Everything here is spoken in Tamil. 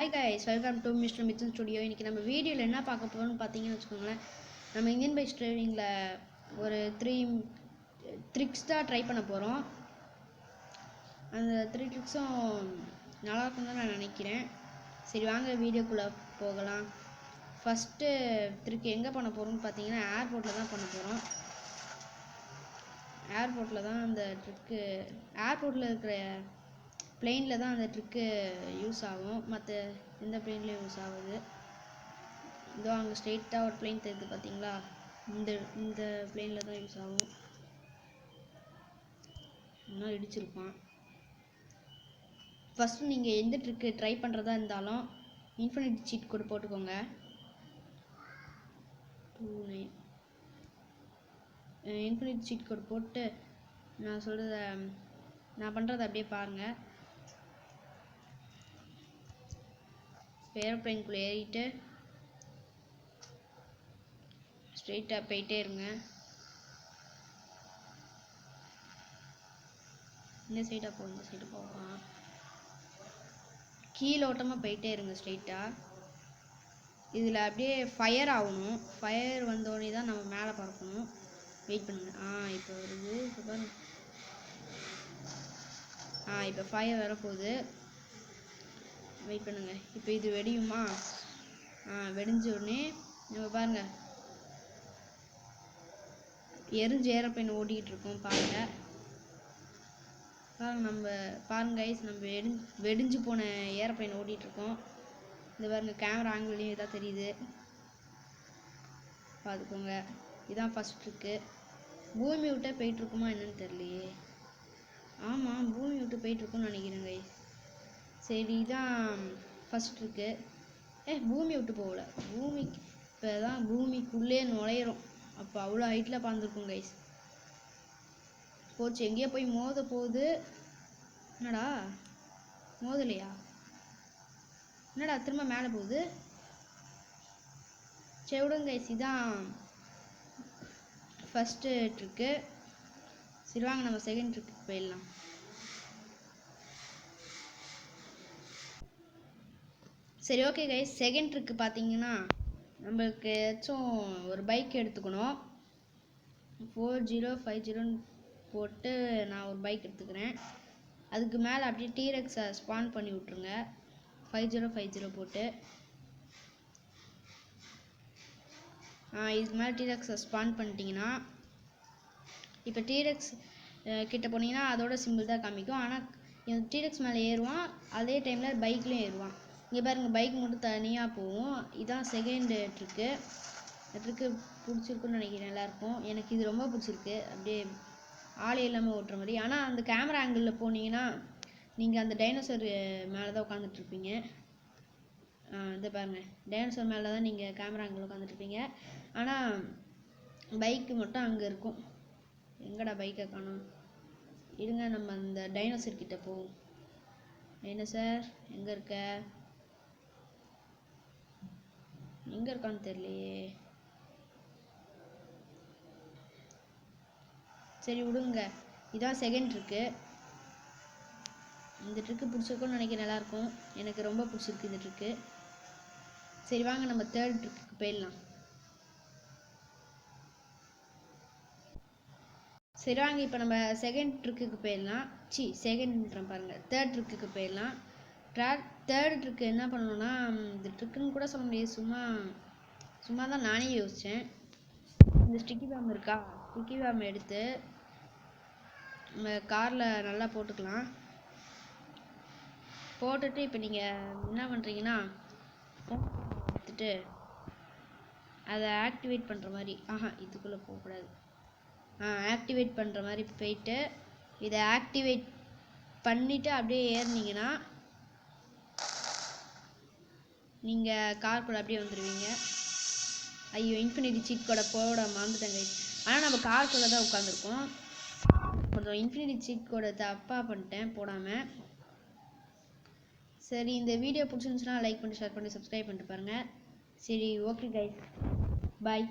Hi guys, welcome to Mr. Mithun Studio. இன்னைக்கு நம்ம வீடியோவில் என்ன பார்க்க போகிறோம்னு பார்த்தீங்கன்னு வச்சுக்கோங்களேன். நம்ம இந்தியன் பைக் டிரைவிங்கில் ஒரு 3 ட்ரிக்ஸ் தான் ட்ரை பண்ண போகிறோம். அந்த 3 ட்ரிக்ஸும் நல்லா இருக்கும் தான் நான் நினைக்கிறேன். சரி வாங்க வீடியோக்குள்ளே போகலாம். ஃபஸ்ட்டு ட்ரிக் எங்கே பண்ண போகிறோம்னு பார்த்தீங்கன்னா ஏர்போர்ட்டில் தான் பண்ண போகிறோம். ஏர்போர்ட்டில் தான் அந்த ட்ரிக்கு, ஏர்போர்ட்டில் இருக்கிற பிளெயினில் தான் அந்த ட்ரிக்கு யூஸ் ஆகும். மற்ற எந்த பிளெயின்லேயும் யூஸ் ஆகுது. இதோ அங்கே ஸ்ட்ரெயிட்டாக ஒரு பிளெயின் தெரியுது பார்த்தீங்களா, இந்த பிளெயினில் தான் யூஸ் ஆகும். இன்னும் இடிச்சிருப்பான். ஃபஸ்ட்டு நீங்கள் எந்த ட்ரிக்கு ட்ரை பண்ணுறதா இருந்தாலும் இன்ஃபினிட்டி சீட் கோடு போட்டுக்கோங்க. 29 இன்ஃபினிட்டி சீட் கோடு போட்டு நான் சொல்கிறத நான் பண்ணுறதை அப்படியே பாருங்கள். ஏரோப்ளைனுக்குள்ளே ஏறிட்டு ஸ்ட்ரெயிட்டாக போயிட்டே இருங்க. இந்த சைடாக போகும், இந்த சைடு போகலாம். கீழோட்டமாக போயிட்டே இருங்க ஸ்ட்ரெயிட்டாக. இதில் அப்படியே ஃபயர் ஆகணும். ஃபயர் வந்தோடனே தான் நம்ம மேலே பறக்கணும். வெயிட் பண்ணுங்க. இப்போ வருது. இப்போ பாருங்க. இப்போ ஃபயர் வரப்போகுது. வெயிட் பண்ணுங்க. இப்போ இது வெடியுமா? வெடிஞ்ச உடனே நம்ம பாருங்க, எரிஞ்சு ஏரோப்ளைன் ஓடிக்கிட்டு இருக்கோம். பாருங்க நம்ம பாருங்க கைஸ், நம்ம வெடிஞ்சு போன ஏரோப்ளைன் ஓடிட்டு இருக்கோம். இந்த பாருங்க கேமரா ஆங்கிள்லையும் இதாக தெரியுது, பார்த்துக்கோங்க. இதான் ஃபர்ஸ்ட் ட்ரிக்கு. பூமி விட்டே போயிட்டுருக்குமா என்னன்னு தெரியலையே. ஆமாம், பூமி விட்டு போயிட்டுருக்குன்னு நினைக்கிறேன் கைஸ். சரி, இதான் ஃபஸ்ட் ட்ரிக்கு. பூமி விட்டு போகல, பூமிக்கு இப்போ தான் பூமிக்குள்ளே நுழையிறோம். அப்போ அவ்வளோ ஹைட்டில் பறந்துருக்கும் கைஸ். போச்சு, எங்கேயோ போய் மோத போகுது. என்னடா மோதலையா? என்னடா திரும்ப மேலே போகுது? சரி விடுங்க கைஸ், இதான் ஃபஸ்ட்டு ட்ரிக்கு. சரி வாங்க நம்ம செகண்ட் ட்ரிக்கு போயிடலாம். சரி ஓகே கைஸ், செகண்ட் ட்ரிக்கு பார்த்தீங்கன்னா நம்மளுக்கு ஏதாச்சும் ஒரு பைக் எடுத்துக்கணும். 4050 போட்டு நான் ஒரு பைக் எடுத்துக்கிறேன். அதுக்கு மேலே அப்படியே டீரெக்ஸை ஸ்பான் பண்ணி விட்ருங்க. 5050 போட்டு இதுக்கு மேலே டீரெக்ஸை ஸ்பான் பண்ணிட்டீங்கன்னா, இப்போ டீரெக்ஸ் கிட்ட போனீங்கன்னா அதோட சிம்பிள் தான் காமிக்கும். ஆனால் டீரெக்ஸ் மேலே ஏறுவான், அதே டைமில் பைக்லேயும் ஏறுவான். இங்கே பாருங்கள், பைக் மட்டும் தனியாக போகும். இதுதான் செகண்ட் ட்ரிக்கு. இந்த ட்ரிக்கு பிடிச்சிருக்குன்னு நினைக்கிறேன் எல்லாருக்கும். எனக்கு இது ரொம்ப பிடிச்சிருக்கு, அப்படியே ஆளே இல்லாமல் ஓட்டுற மாதிரி. ஆனால் அந்த கேமரா ஆங்கிளில் போனீங்கன்னா நீங்கள் அந்த டைனோசர் மேலே தான் உட்காந்துட்ருப்பீங்க. இதை பாருங்கள், டைனோசர் மேலே தான் நீங்கள் கேமரா ஆங்கிள் உட்காந்துட்ருப்பீங்க. ஆனால் பைக்கு மட்டும் அங்கே இருக்கும். எங்கடா பைக்கை காணோம்? இருங்க, நம்ம அந்த டைனோசர் கிட்ட போவோம். டைனோசர் எங்கே இருக்க? எங்கே இருக்கான்னு தெரியலையே. சரி விடுங்க, இதான் செகண்ட் ட்ரிக்கு. இந்த ட்ரிக்கு பிடிச்சிருக்குன்னு நினைக்கிறேன் எல்லாருக்கும். எனக்கு ரொம்ப பிடிச்சிருக்கு இந்த ட்ரிக்கு. சரி வாங்க நம்ம தேர்ட் ட்ரிக்கு போயிடலாம். சரி வாங்க இப்போ நம்ம செகண்ட் ட்ரிக்குக்கு போயிடலாம். செகண்ட் பாருங்கள், தேர்ட் ட்ரிக்குக்கு போயிடலாம். தேர்ட் ட்ரிக்கு என்ன பண்ணணும்னா, இந்த ட்ரிக்குன்னு கூட சொல்ல முடியாது, சும்மா தான் நானே யோசித்தேன். இந்த ஸ்டிக்கி பேம் இருக்கா, ஸ்டிக்கி பேம் எடுத்து நம்ம காரில் நல்லா போட்டுக்கலாம். போட்டுட்டு இப்போ நீங்கள் என்ன பண்ணுறீங்கன்னா, எடுத்துட்டு அதை ஆக்டிவேட் பண்ணுற மாதிரி, இதுக்குள்ளே போகக்கூடாது. ஆக்டிவேட் பண்ணுற மாதிரி போயிட்டு இதை ஆக்டிவேட் பண்ணிவிட்டு அப்படியே ஏறினீங்கன்னா நீங்கள் காருக்குள்ளே அப்படியே வந்துடுவீங்க. ஐயோ, இன்ஃபினிட்டி சீட் கோடை போட மறந்துட்டேங்க. ஆனால் நம்ம காருக்குள்ளே தான் உட்காந்துருக்கோம். கொஞ்சம் இன்ஃபினிட்டி சீட் கோடை தப்பாக பண்ணிட்டேன் போடாமல். சரி, இந்த வீடியோ பிடிச்சிருந்துச்சுன்னா லைக் பண்ணி, ஷேர் பண்ணி, சப்ஸ்கிரைப் பண்ணிட்டு பாருங்கள். சரி ஓகே கைஸ், பாய்.